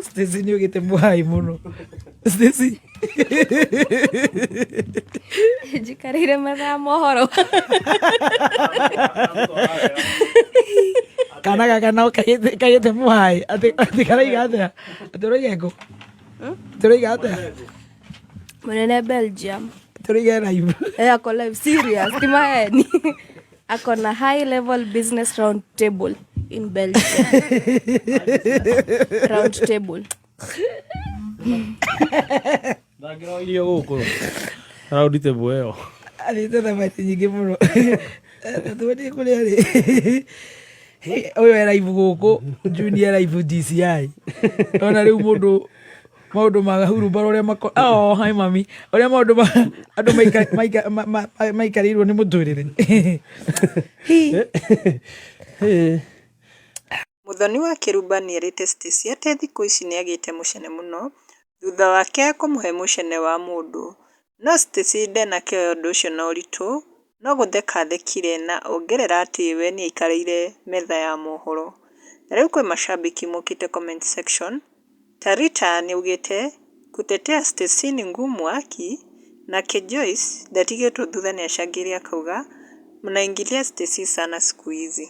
Stacy nĩ ũgĩte mũhai mũno. Stacy. Njikarĩire mathaa mohoro. Kana gaka no kagĩte mũhai. Atĩ karaiga atĩa? Atĩ ũroiga ngũ? Tũroiga atĩa? Mũnene Belgium. Tũroiga live. Ako live serious. Ti maheni. Ako na high level business round table in Belgium. Round table. Ndangĩroirio gũkũ. Round table ĩyo. Arĩte thamaki nyingĩ mũno. Tuonie kũrĩa rĩ. Ũyũ e live gũkũ, Junior live DCI. Ona rĩu mũndũ maũndũ ma hurumbarũ ũrĩa hi mami, ũrĩa maũndũ andũ maikarĩirwo nĩ mũtũrĩre. Muthoni wa Kĩrumba nĩerĩte Stacy atĩ thikũ ici nĩagĩte mũcene mũno thutha wake kũmũhe mũcene wa mũndũ, no Stacy ndenakĩoya ũndũ ũcio na ũritũ, no gũtheka athekire na ongerera atĩ we nĩaikarĩire metha ya mohoro. Na rĩu kwĩ macambĩki mokĩte comment section. Tarita nĩaugĩte kutetea Stacy ni ngumu haki, nake Joyce ndatigĩtwo thutha nĩacangĩre akauga mnaingilia Stacy sana siku hizi.